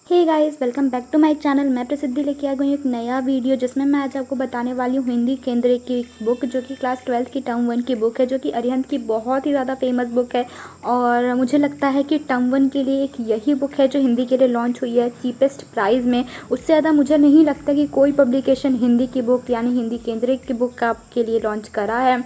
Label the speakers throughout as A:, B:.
A: Hey guys, welcome back to my channel. मैं प्रसिद्धि लेके आ गई हूँ एक नया वीडियो जिसमें मैं आज आपको बताने वाली हूँ हिंदी केंद्र की बुक जो कि क्लास 12 की टर्म 1 की बुक है, जो कि अरिहंत की बहुत ही ज़्यादा फेमस बुक है। और मुझे लगता है कि टर्म 1 के लिए एक यही बुक है जो हिंदी के लिए लॉन्च हुई है चीपेस्ट प्राइस में। उससे ज़्यादा मुझे नहीं लगता कि कोई पब्लिकेशन हिंदी की बुक यानी हिंदी केंद्र की बुक आपके लिए लॉन्च करा है।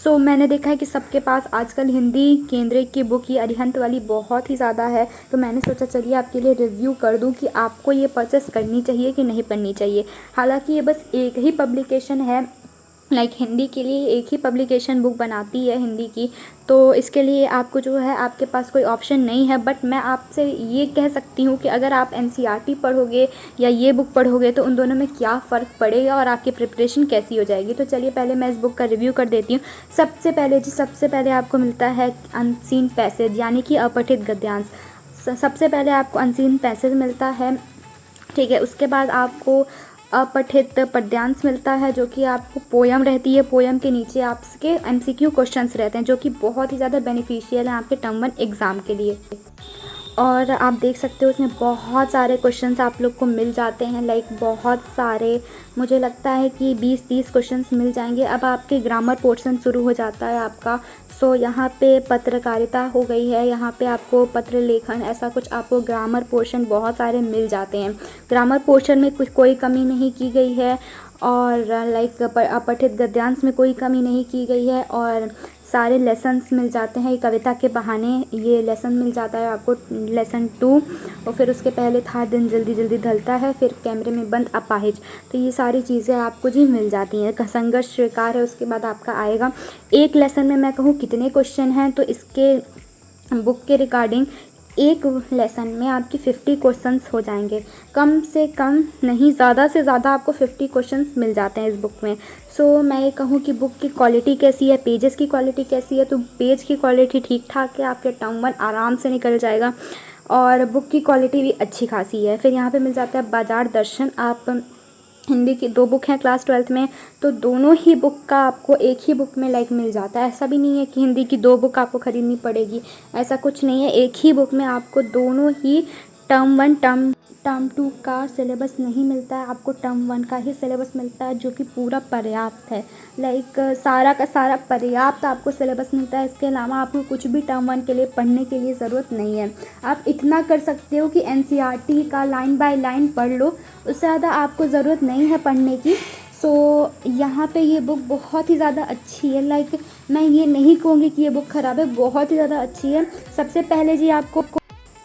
A: मैंने देखा है कि सबके पास आजकल हिंदी केंद्र की बुक ये अरिहंत वाली बहुत ही ज़्यादा है। तो मैंने सोचा चलिए आपके लिए रिव्यू कर दूं कि आपको ये परचेस करनी चाहिए कि नहीं करनी चाहिए। हालांकि ये बस एक ही पब्लिकेशन है, हिंदी के लिए एक ही पब्लिकेशन बुक बनाती है हिंदी की। तो इसके लिए आपको जो है आपके पास कोई ऑप्शन नहीं है। बट मैं आपसे ये कह सकती हूँ कि अगर आप एनसीईआरटी पढ़ोगे या ये बुक पढ़ोगे तो उन दोनों में क्या फ़र्क पड़ेगा और आपकी प्रिपरेशन कैसी हो जाएगी। तो चलिए पहले मैं इस बुक का रिव्यू कर देती हूँ। सबसे पहले आपको मिलता है अनसीन पैसेज यानी कि अपठित गद्यांश। सबसे पहले आपको अनसीन पैसेज मिलता है, ठीक है। उसके बाद आपको अपठित पद्यांश मिलता है जो कि आपको पोयम रहती है। पोयम के नीचे आपके एमसीक्यू क्वेश्चंस रहते हैं जो कि बहुत ही ज़्यादा बेनिफिशियल हैं आपके टर्म 1 एग्ज़ाम के लिए। और आप देख सकते हो उसमें बहुत सारे क्वेश्चंस आप लोग को मिल जाते हैं, बहुत सारे, मुझे लगता है कि 20-30 क्वेश्चंस मिल जाएंगे। अब आपके ग्रामर पोर्शन शुरू हो जाता है आपका। यहाँ पे पत्रकारिता हो गई है, यहाँ पे आपको पत्र लेखन ऐसा कुछ आपको ग्रामर पोर्शन बहुत सारे मिल जाते हैं। ग्रामर पोर्शन में कुछ कोई कमी नहीं की गई है और अपठित गद्यांश में कोई कमी नहीं की गई है। और सारे लेसन्स मिल जाते हैं कविता के बहाने। ये लेसन मिल जाता है आपको लेसन 2। और फिर उसके पहले था दिन जल्दी जल्दी ढलता है, फिर कैमरे में बंद अपाहिज। तो ये सारी चीज़ें आपको जी मिल जाती हैं। संघर्ष स्वीकार है उसके बाद आपका आएगा। एक लेसन में मैं कहूँ कितने क्वेश्चन हैं तो इसके बुक के रिगार्डिंग एक लेसन में आपकी 50 क्वेश्चंस हो जाएंगे। कम से कम नहीं, ज़्यादा से ज़्यादा आपको 50 क्वेश्चंस मिल जाते हैं इस बुक में। मैं ये कहूँ कि बुक की क्वालिटी कैसी है, पेजेस की क्वालिटी कैसी है, तो पेज की क्वालिटी ठीक ठाक है, आपके टर्म 1 आराम से निकल जाएगा। और बुक की क्वालिटी भी अच्छी खासी है। फिर यहाँ पे मिल जाता है बाजार दर्शन। आप हिंदी की 2 बुक हैं क्लास 12 में, तो दोनों ही बुक का आपको एक ही बुक में मिल जाता है। ऐसा भी नहीं है कि हिंदी की 2 बुक आपको ख़रीदनी पड़ेगी, ऐसा कुछ नहीं है। एक ही बुक में आपको दोनों ही टर्म 1 टर्म 2 का सिलेबस नहीं मिलता है, आपको टर्म 1 का ही सिलेबस मिलता है जो कि पूरा पर्याप्त है। सारा का सारा पर्याप्त आपको सिलेबस मिलता है। इसके अलावा आपको कुछ भी टर्म 1 के लिए पढ़ने के लिए ज़रूरत नहीं है। आप इतना कर सकते हो कि एनसीईआरटी का लाइन बाय लाइन पढ़ लो, उससे ज़्यादा आपको ज़रूरत नहीं है पढ़ने की। यहाँ पे ये बुक बहुत ही ज़्यादा अच्छी है। मैं ये नहीं कहूँगी कि ये बुक ख़राब है, बहुत ही ज़्यादा अच्छी है। सबसे पहले जी आपको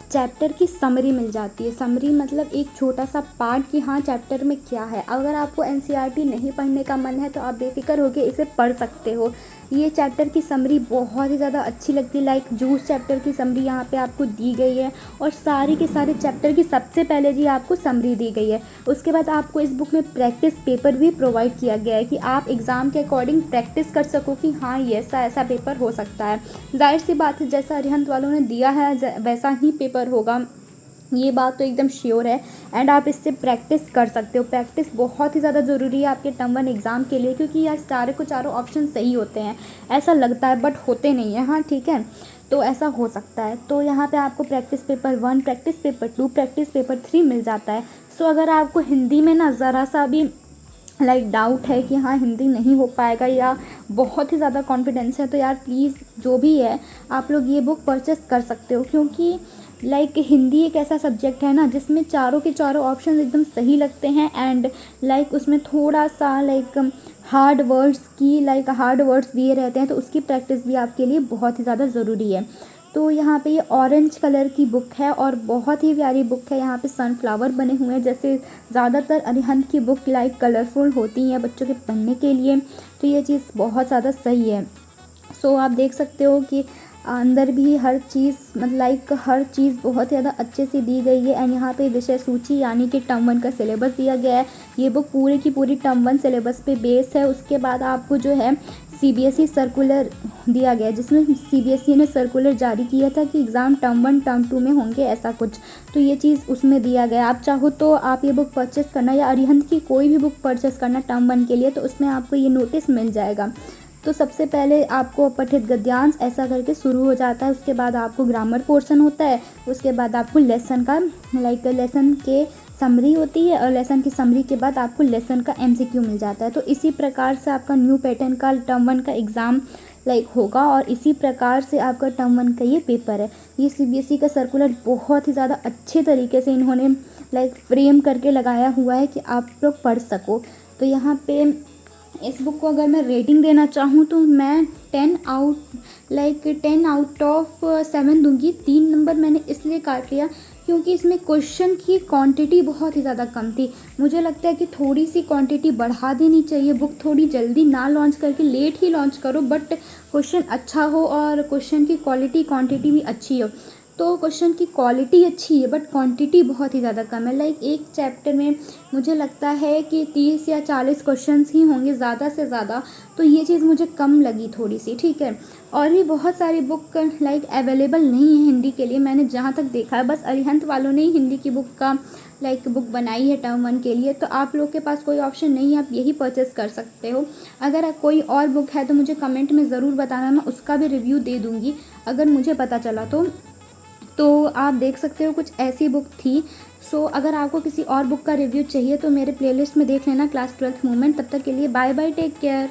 A: चैप्टर की समरी मिल जाती है। समरी मतलब एक छोटा सा पार्ट कि हाँ चैप्टर में क्या है। अगर आपको एनसीईआरटी नहीं पढ़ने का मन है तो आप बेफिक्र होकर इसे पढ़ सकते हो। ये चैप्टर की समरी बहुत ही ज़्यादा अच्छी लगती है। जूस चैप्टर की समरी यहाँ पे आपको दी गई है और सारे के सारे चैप्टर की सबसे पहले जी आपको समरी दी गई है। उसके बाद आपको इस बुक में प्रैक्टिस पेपर भी प्रोवाइड किया गया है कि आप एग्ज़ाम के अकॉर्डिंग प्रैक्टिस कर सको कि हाँ ये ऐसा पेपर हो सकता है। जाहिर सी बात है, जैसा अरिहंत वालों ने दिया है वैसा ही पेपर होगा, ये बात तो एकदम श्योर है। एंड आप इससे प्रैक्टिस कर सकते हो। प्रैक्टिस बहुत ही ज़्यादा ज़रूरी है आपके टर्म 1 एग्ज़ाम के लिए, क्योंकि यार सारे को चारों ऑप्शन सही होते हैं, ऐसा लगता है बट होते नहीं है। हाँ ठीक है, तो ऐसा हो सकता है। तो यहाँ पे आपको practice paper 1, practice paper 2, practice paper 3 मिल जाता है। अगर आपको हिंदी में ना ज़रा सा भी डाउट है कि हाँ हिंदी नहीं हो पाएगा या बहुत ही ज़्यादा कॉन्फिडेंस है, तो यार प्लीज़ जो भी है आप लोग ये बुक परचेस कर सकते हो। क्योंकि हिंदी एक ऐसा सब्जेक्ट है ना जिसमें चारों के चारों ऑप्शन एकदम सही लगते हैं। एंड उसमें थोड़ा सा हार्ड वर्ड्स दिए रहते हैं, तो उसकी प्रैक्टिस भी आपके लिए बहुत ही ज़्यादा ज़रूरी है। तो यहाँ पे ये ऑरेंज कलर की बुक है और बहुत ही प्यारी बुक है। यहाँ पे सनफ्लावर बने हुए हैं, जैसे ज़्यादातर अरिहंत की बुक कलरफुल होती हैं बच्चों के पढ़ने के लिए, तो ये चीज़ बहुत ज़्यादा सही है। आप देख सकते हो कि अंदर भी हर चीज़ हर चीज़ बहुत ज़्यादा अच्छे से दी गई है। एंड यहाँ पे विषय सूची यानी कि टर्म 1 का सिलेबस दिया गया है। ये बुक पूरी की पूरी टर्म 1 सिलेबस पे बेस है। उसके बाद आपको जो है सीबीएसई सर्कुलर दिया गया है, जिसमें सीबीएसई ने सर्कुलर जारी किया था कि एग्ज़ाम टर्म 1 टर्म 2 में होंगे ऐसा कुछ, तो ये चीज़ उसमें दिया गया। आप चाहो तो आप ये बुक परचेस करना या अरिहंत की कोई भी बुक परचेस करना टर्म 1 के लिए, तो उसमें आपको ये नोटिस मिल जाएगा। तो सबसे पहले आपको पठित गद्यांश ऐसा करके शुरू हो जाता है, उसके बाद आपको ग्रामर पोर्शन होता है, उसके बाद आपको लेसन का लेसन के समरी होती है और लेसन की समरी के बाद आपको लेसन का एमसीक्यू मिल जाता है। तो इसी प्रकार से आपका न्यू पैटर्न का टर्म 1 का एग्ज़ाम होगा और इसी प्रकार से आपका टर्म 1 का ये पेपर है। ये सीबीएसई का सर्कुलर बहुत ही ज़्यादा अच्छे तरीके से इन्होंने फ्रेम करके लगाया हुआ है कि आप लोग पढ़ सको। तो यहाँ पे इस बुक को अगर मैं रेटिंग देना चाहूँ तो मैं 10 आउट ऑफ 7 दूंगी। 3 नंबर मैंने इसलिए काट लिया क्योंकि इसमें क्वेश्चन की क्वांटिटी बहुत ही ज़्यादा कम थी। मुझे लगता है कि थोड़ी सी क्वांटिटी बढ़ा देनी चाहिए, बुक थोड़ी जल्दी ना लॉन्च करके लेट ही लॉन्च करो, बट क्वेश्चन अच्छा हो और क्वेश्चन की क्वांटिटी भी अच्छी हो। तो क्वेश्चन की क्वालिटी अच्छी है बट क्वांटिटी बहुत ही ज़्यादा कम है। एक चैप्टर में मुझे लगता है कि 30 या 40 क्वेश्चंस ही होंगे ज़्यादा से ज़्यादा, तो ये चीज़ मुझे कम लगी थोड़ी सी, ठीक है। और भी बहुत सारी बुक अवेलेबल नहीं है हिंदी के लिए, मैंने जहाँ तक देखा है बस अरिहंत वालों ने ही हिंदी की बुक का बुक बनाई है टर्म 1 के लिए। तो आप लोग के पास कोई ऑप्शन नहीं है, आप यही परचेस कर सकते हो। अगर कोई और बुक है तो मुझे कमेंट में ज़रूर बताना, मैं उसका भी रिव्यू दे दूँगी अगर मुझे पता चला तो आप देख सकते हो कुछ ऐसी बुक थी। सो अगर आपको किसी और बुक का रिव्यू चाहिए तो मेरे प्लेलिस्ट में देख लेना क्लास 12th मूवमेंट। तब तक के लिए बाय बाय, टेक केयर।